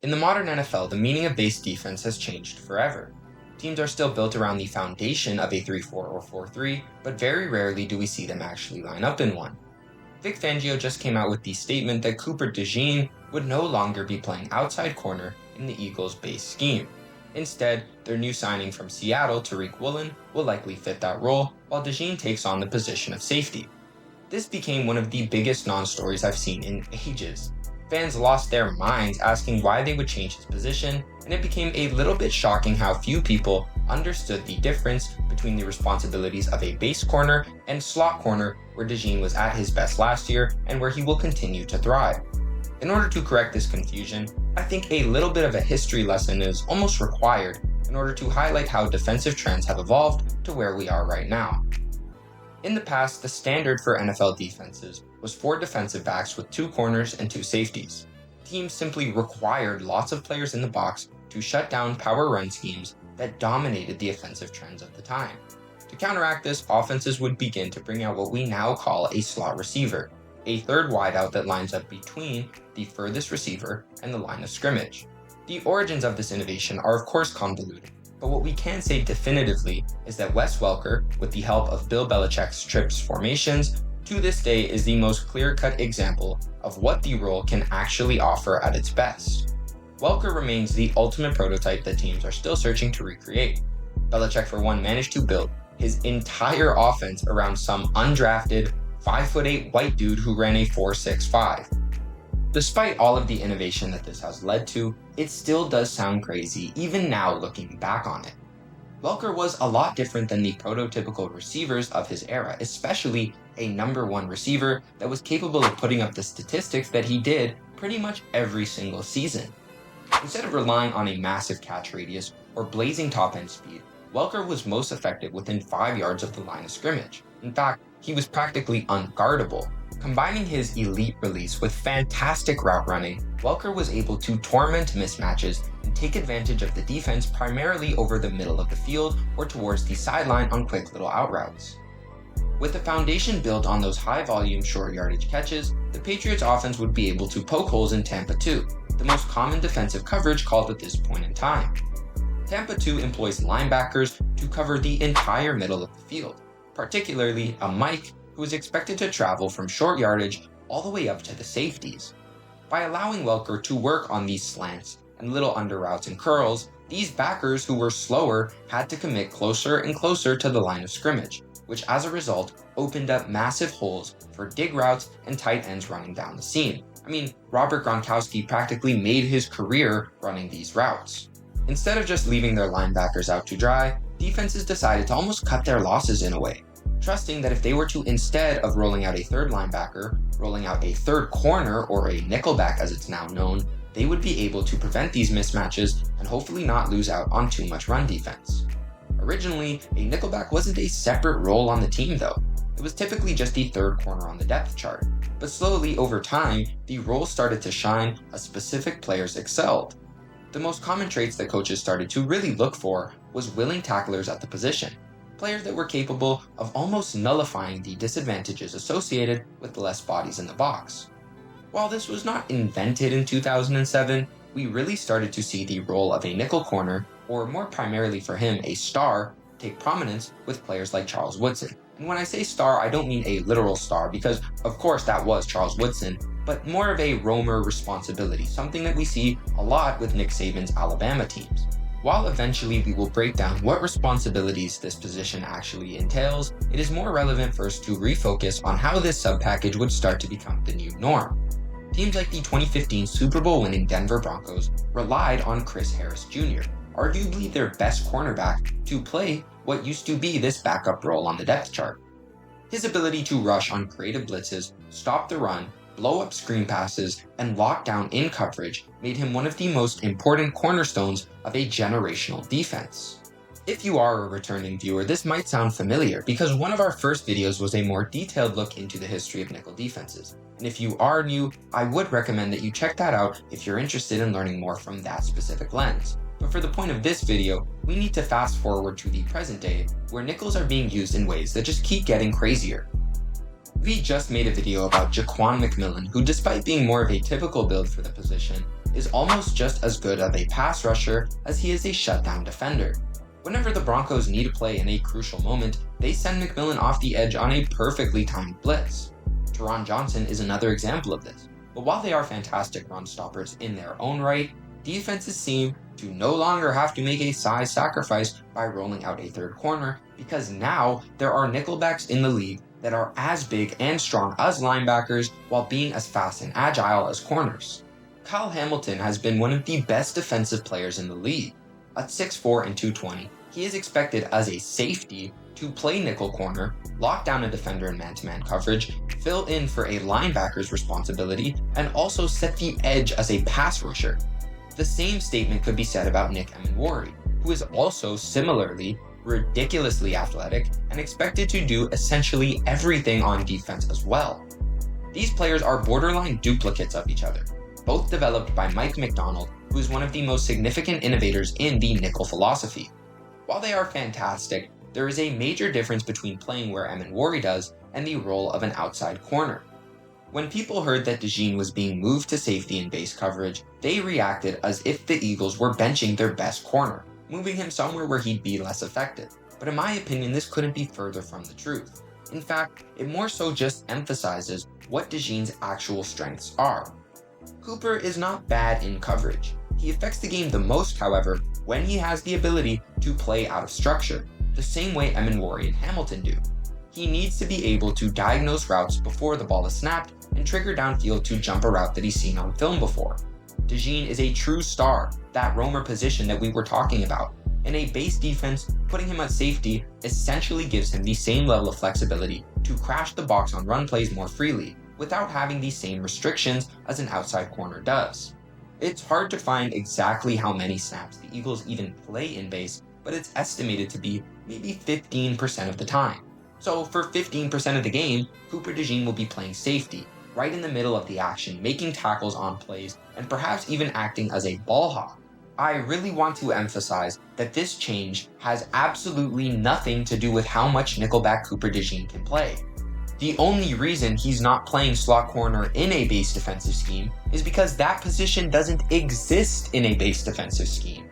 In the modern NFL, the meaning of base defense has changed forever. Teams are still built around the foundation of a 3-4 or 4-3, but very rarely do we see them actually line up in one. Vic Fangio just came out with the statement that Cooper DeJean would no longer be playing outside corner in the Eagles' base scheme. Instead, their new signing from Seattle, Tariq Woolen, will likely fit that role, while DeJean takes on the position of safety. This became one of the biggest non-stories I've seen in ages. Fans lost their minds asking why they would change his position, and it became a little bit shocking how few people understood the difference between the responsibilities of a base corner and slot corner, where DeJean was at his best last year and where he will continue to thrive. In order to correct this confusion, I think a little bit of a history lesson is almost required in order to highlight how defensive trends have evolved to where we are right now. In the past, the standard for NFL defenses was 4 defensive backs with 2 corners and 2 safeties. Teams simply required lots of players in the box to shut down power run schemes that dominated the offensive trends of the time. To counteract this, offenses would begin to bring out what we now call a slot receiver, a third wideout that lines up between the furthest receiver and the line of scrimmage. The origins of this innovation are of course convoluted, but what we can say definitively is that Wes Welker, with the help of Bill Belichick's trips formations, to this day is the most clear-cut example of what the role can actually offer at its best. Welker remains the ultimate prototype that teams are still searching to recreate. Belichick, for one, managed to build his entire offense around some undrafted 5'8" white dude who ran a 4.65. Despite all of the innovation that this has led to, it still does sound crazy even now looking back on it. Welker was a lot different than the prototypical receivers of his era, especially a number 1 receiver that was capable of putting up the statistics that he did pretty much every single season. Instead of relying on a massive catch radius or blazing top-end speed, Welker was most effective within 5 yards of the line of scrimmage. In fact, he was practically unguardable. Combining his elite release with fantastic route running, Welker was able to torment mismatches and take advantage of the defense primarily over the middle of the field or towards the sideline on quick little out routes. With the foundation built on those high-volume, short-yardage catches, the Patriots' offense would be able to poke holes in Tampa 2, the most common defensive coverage called at this point in time. Tampa 2 employs linebackers to cover the entire middle of the field, particularly a Mike who is expected to travel from short yardage all the way up to the safeties. By allowing Welker to work on these slants and little under routes and curls, these backers who were slower had to commit closer and closer to the line of scrimmage, which as a result opened up massive holes for dig routes and tight ends running down the seam. I mean, Robert Gronkowski practically made his career running these routes. Instead of just leaving their linebackers out to dry, defenses decided to almost cut their losses in a way, trusting that if they were to, instead of rolling out a third linebacker, rolling out a third corner or a nickelback as it's now known, they would be able to prevent these mismatches and hopefully not lose out on too much run defense. Originally, a nickelback wasn't a separate role on the team though. It was typically just the third corner on the depth chart. But slowly over time, the role started to shine as specific players excelled. The most common traits that coaches started to really look for was willing tacklers at the position, players that were capable of almost nullifying the disadvantages associated with less bodies in the box. While this was not invented in 2007, we really started to see the role of a nickel corner, or more primarily for him, a star, take prominence with players like Charles Woodson. And when I say star, I don't mean a literal star, because of course that was Charles Woodson, but more of a roamer responsibility, something that we see a lot with Nick Saban's Alabama teams. While eventually we will break down what responsibilities this position actually entails, it is more relevant first to refocus on how this sub-package would start to become the new norm. Teams like the 2015 Super Bowl winning Denver Broncos relied on Chris Harris Jr., arguably their best cornerback, to play what used to be this backup role on the depth chart. His ability to rush on creative blitzes, stop the run, blow up screen passes, and lock down in coverage made him one of the most important cornerstones of a generational defense. If you are a returning viewer, this might sound familiar because one of our first videos was a more detailed look into the history of nickel defenses. And if you are new, I would recommend that you check that out if you're interested in learning more from that specific lens. But for the point of this video, we need to fast forward to the present day, where nickels are being used in ways that just keep getting crazier. We just made a video about Jaquan McMillan, who despite being more of a typical build for the position, is almost just as good of a pass rusher as he is a shutdown defender. Whenever the Broncos need a play in a crucial moment, they send McMillan off the edge on a perfectly timed blitz. Teron Johnson is another example of this, but while they are fantastic run stoppers in their own right, defenses seem to no longer have to make a size sacrifice by rolling out a third corner, because now there are nickelbacks in the league that are as big and strong as linebackers while being as fast and agile as corners. Kyle Hamilton has been one of the best defensive players in the league. At 6'4" and 220, he is expected as a safety to play nickel corner, lock down a defender in man-to-man coverage, fill in for a linebacker's responsibility, and also set the edge as a pass rusher. The same statement could be said about Nick Emmanwori, who is also similarly ridiculously athletic and expected to do essentially everything on defense as well. These players are borderline duplicates of each other, both developed by Mike McDonald, who is one of the most significant innovators in the nickel philosophy. While they are fantastic, there is a major difference between playing where Emmanwori does and the role of an outside corner. When people heard that DeJean was being moved to safety in base coverage, they reacted as if the Eagles were benching their best corner, moving him somewhere where he'd be less effective. But in my opinion, this couldn't be further from the truth. In fact, it more so just emphasizes what DeJean's actual strengths are. Cooper is not bad in coverage. He affects the game the most, however, when he has the ability to play out of structure, the same way Emmanwori and Hamilton do. He needs to be able to diagnose routes before the ball is snapped and trigger downfield to jump a route that he's seen on film before. DeJean is a true star, that roamer position that we were talking about. In a base defense, putting him at safety essentially gives him the same level of flexibility to crash the box on run plays more freely, without having the same restrictions as an outside corner does. It's hard to find exactly how many snaps the Eagles even play in base, but it's estimated to be maybe 15% of the time. So for 15% of the game, Cooper DeJean will be playing safety, right in the middle of the action, making tackles on plays, and perhaps even acting as a ball hawk. I really want to emphasize that this change has absolutely nothing to do with how much nickelback Cooper DeJean can play. The only reason he's not playing slot corner in a base defensive scheme is because that position doesn't exist in a base defensive scheme.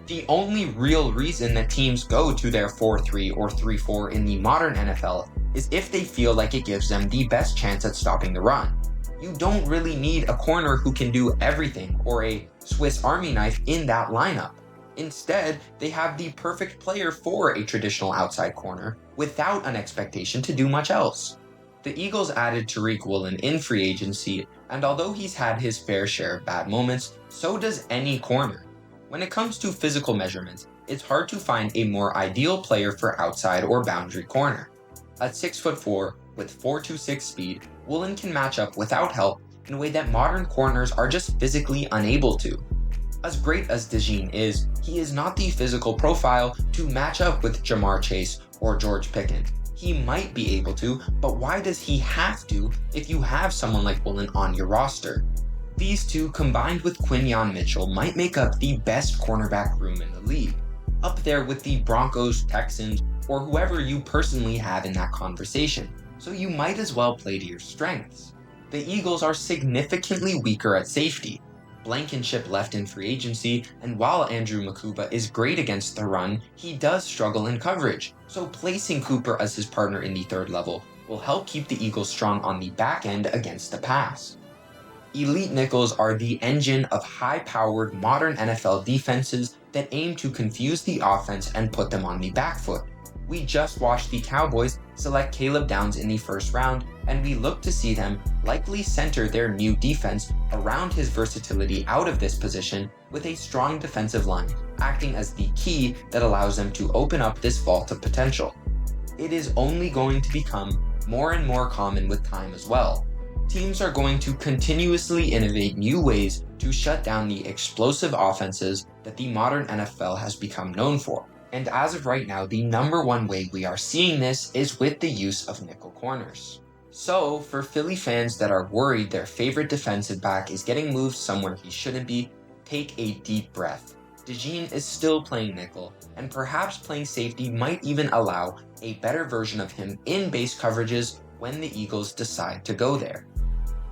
The only real reason that teams go to their 4-3 or 3-4 in the modern NFL is if they feel like it gives them the best chance at stopping the run. You don't really need a corner who can do everything or a Swiss Army knife in that lineup. Instead, they have the perfect player for a traditional outside corner without an expectation to do much else. The Eagles added Tariq Woolen in free agency, and although he's had his fair share of bad moments, so does any corner. When it comes to physical measurements, it's hard to find a more ideal player for outside or boundary corner. At 6'4", with 4.26 speed, Woolen can match up without help in a way that modern corners are just physically unable to. As great as DeJean is, he is not the physical profile to match up with Jamar Chase or George Pickens. He might be able to, but why does he have to if you have someone like Woolen on your roster? These two combined with Quinyon Mitchell might make up the best cornerback room in the league, up there with the Broncos, Texans, or whoever you personally have in that conversation, so you might as well play to your strengths. The Eagles are significantly weaker at safety. Blankenship left in free agency, and while Andrew Mukuba is great against the run, he does struggle in coverage, so placing Cooper as his partner in the third level will help keep the Eagles strong on the back end against the pass. Elite nickels are the engine of high-powered modern NFL defenses that aim to confuse the offense and put them on the back foot. We just watched the Cowboys select Caleb Downs in the first round, and we look to see them likely center their new defense around his versatility out of this position with a strong defensive line, acting as the key that allows them to open up this vault of potential. It is only going to become more and more common with time as well. Teams are going to continuously innovate new ways to shut down the explosive offenses that the modern NFL has become known for. And as of right now, the number one way we are seeing this is with the use of nickel corners. So, for Philly fans that are worried their favorite defensive back is getting moved somewhere he shouldn't be, take a deep breath. DeJean is still playing nickel, and perhaps playing safety might even allow a better version of him in base coverages when the Eagles decide to go there.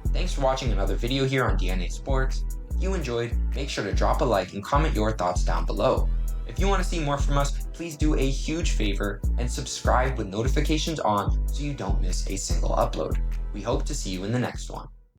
Thanks for watching another video here on DNA Sports. If you enjoyed, make sure to drop a like and comment your thoughts down below. If you want to see more from us, please do a huge favor and subscribe with notifications on so you don't miss a single upload. We hope to see you in the next one.